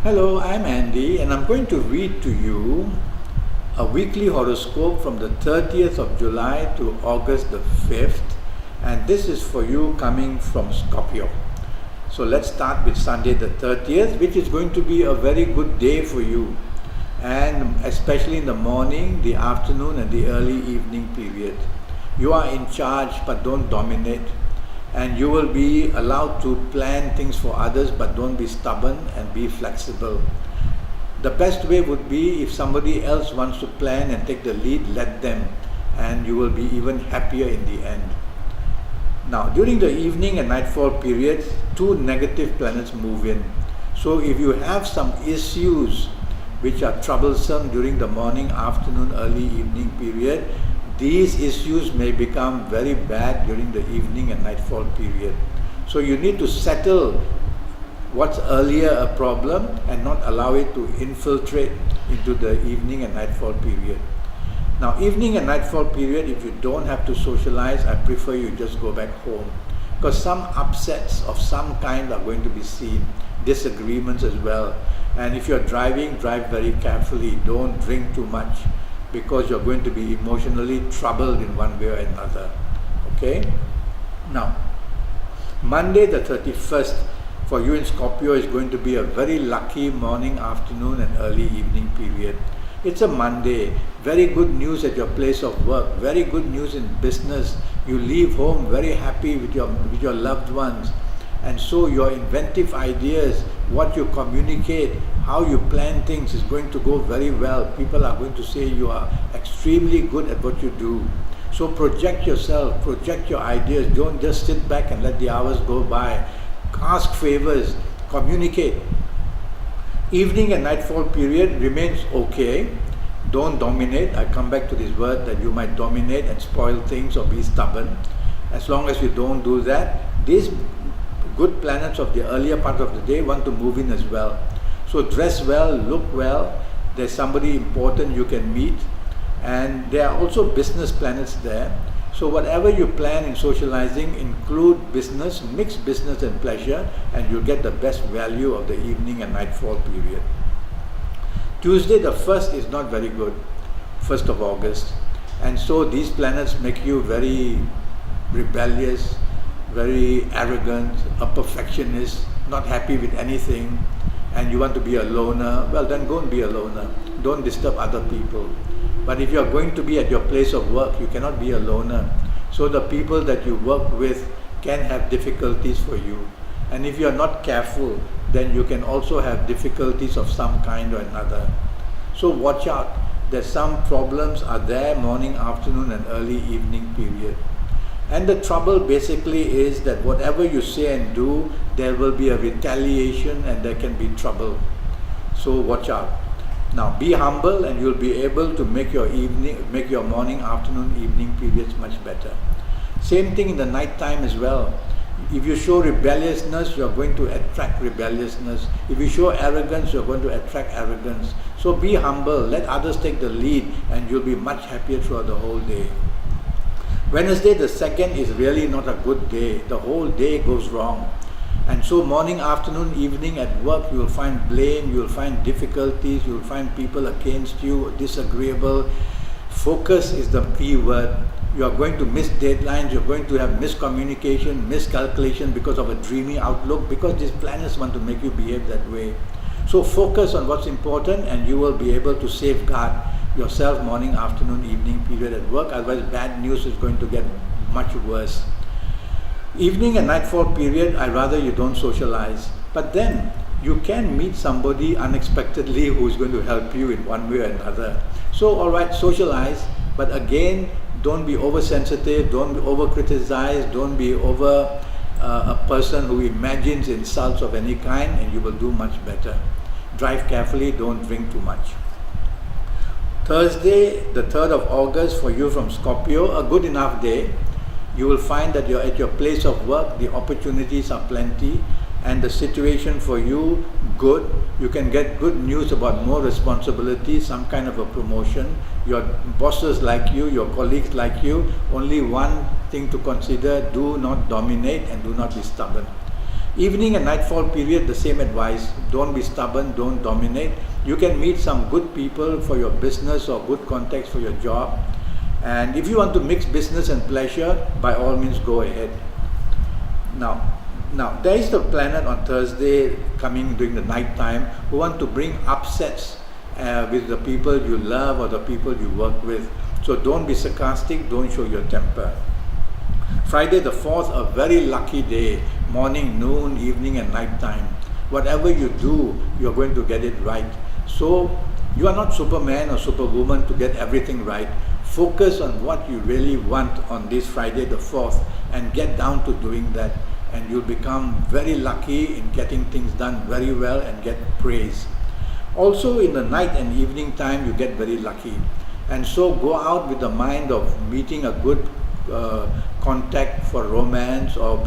Hello, I'm Andy and I'm going to read to you a weekly horoscope from the 30th of July to August the 5th, and this is for you coming from Scorpio. So let's start with Sunday the 30th, which is going to be a very good day for you, and especially in the morning, the afternoon and the early evening period. You are in charge but don't dominate, and you will be allowed to plan things for others, but don't be stubborn and be flexible. The best way would be if somebody else wants to plan and take the lead, let them, and you will be even happier in the end. Now, during the evening and nightfall periods, two negative planets move in. So if you have some issues which are troublesome during the morning, afternoon, early evening period, these issues may become very bad during the evening and nightfall period. So you need to settle what's earlier a problem and not allow it to infiltrate into the evening and nightfall period. Now, evening and nightfall period, if you don't have to socialize, I prefer you just go back home, because some upsets of some kind are going to be seen, disagreements as well. And if you're driving, drive very carefully. Don't drink too much, because you're going to be emotionally troubled in one way or another. Okay? Now, Monday the 31st for you in Scorpio is going to be a very lucky morning, afternoon and early evening period. It's a Monday. Very good news at your place of work. Very good news in business. You leave home very happy with your loved ones. And so your inventive ideas, what you communicate, how you plan things is going to go very well. People are going to say you are extremely good at what you do. So project yourself, project your ideas. Don't just sit back and let the hours go by. Ask favors, communicate. Evening and nightfall period remains okay. Don't dominate. I come back to this word that you might dominate and spoil things or be stubborn. As long as you don't do that, these good planets of the earlier part of the day want to move in as well. So dress well, look well. There's somebody important you can meet, and there are also business planets there. So whatever you plan in socializing, include business, mix business and pleasure, and you'll get the best value of the evening and nightfall period. Tuesday the 1st is not very good, 1st of August. And so these planets make you very rebellious, very arrogant, a perfectionist, not happy with anything, and you want to be a loner. Well, then go and be a loner. Don't disturb other people. But if you're going to be at your place of work, you cannot be a loner. So the people that you work with can have difficulties for you. And if you're not careful, then you can also have difficulties of some kind or another. So watch out. That some problems are there morning, afternoon and early evening period. And the trouble basically is that whatever you say and do, there will be a retaliation and there can be trouble. So watch out. Now be humble and you'll be able to make your morning, afternoon, evening periods much better. Same thing in the night time as well. If you show rebelliousness, you're going to attract rebelliousness. If you show arrogance, you're going to attract arrogance. So be humble, let others take the lead, and you'll be much happier throughout the whole day. Wednesday the 2nd is really not a good day. The whole day goes wrong. And so morning, afternoon, evening at work, you will find blame, you will find difficulties, you will find people against you, disagreeable. Focus is the key word. You are going to miss deadlines, you're going to have miscommunication, miscalculation because of a dreamy outlook, because these planets want to make you behave that way. So focus on what's important and you will be able to safeguard yourself morning, afternoon, evening period at work. Otherwise, bad news is going to get much worse. Evening and nightfall period, I'd rather you don't socialize. But then you can meet somebody unexpectedly who is going to help you in one way or another. So alright, socialize, but again, don't be oversensitive, don't be over-criticized, don't be over a person who imagines insults of any kind, and you will do much better. Drive carefully, don't drink too much. Thursday, the 3rd of August for you from Scorpio, a good enough day. You will find that you're at your place of work, the opportunities are plenty, and the situation for you good. You can get good news about more responsibility, some kind of a promotion. Your bosses like you, your colleagues like you. Only one thing to consider: do not dominate and do not be stubborn. Evening and nightfall period, the same advice. Don't be stubborn, don't dominate. You can meet some good people for your business or good contacts for your job. And if you want to mix business and pleasure, by all means go ahead. Now there is the planet on Thursday coming during the night time who want to bring upsets with the people you love or the people you work with. So don't be sarcastic, don't show your temper. Friday the 4th, a very lucky day, morning, noon, evening and night time. Whatever you do, you're going to get it right. So you are not Superman or Superwoman to get everything right. Focus on what you really want on this Friday the 4th and get down to doing that, and you'll become very lucky in getting things done very well and get praise. Also in the night and evening time you get very lucky, and so go out with the mind of meeting a good contact for romance or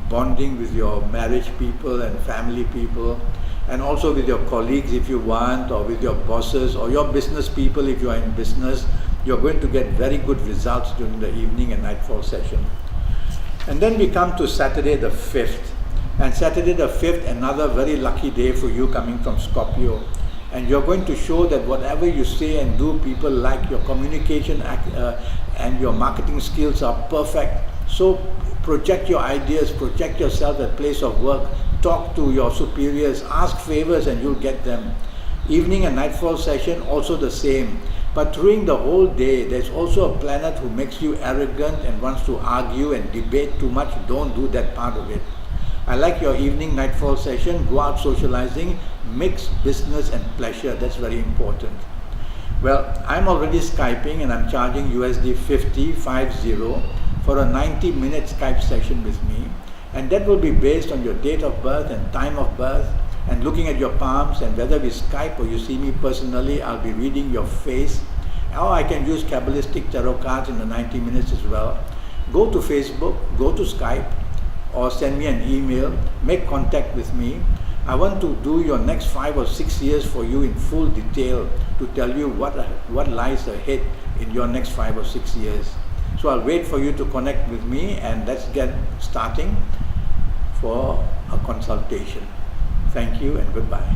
bonding with your marriage people and family people, and also with your colleagues if you want, or with your bosses or your business people if you are in business. You're going to get very good results during the evening and nightfall session. And then we come to Saturday the 5th. And Saturday the 5th, another very lucky day for you coming from Scorpio. And you're going to show that whatever you say and do, people like. Your communication and your marketing skills are perfect. So project your ideas, project yourself at place of work, talk to your superiors, ask favors and you'll get them. Evening and nightfall session also the same. But during the whole day, there's also a planet who makes you arrogant and wants to argue and debate too much. Don't do that part of it. I like your evening nightfall session. Go out socializing, mix business and pleasure. That's very important. Well, I'm already Skyping and I'm charging USD 50 for a 90-minute Skype session with me. And that will be based on your date of birth and time of birth, and looking at your palms, and whether we Skype or you see me personally, I'll be reading your face. Or I can use Kabbalistic tarot cards in the 90 minutes as well. Go to Facebook, go to Skype, or send me an email, make contact with me. I want to do your next 5 or 6 years for you in full detail to tell you what lies ahead in your next 5 or 6 years. So I'll wait for you to connect with me, and let's get starting for a consultation. Thank you and goodbye.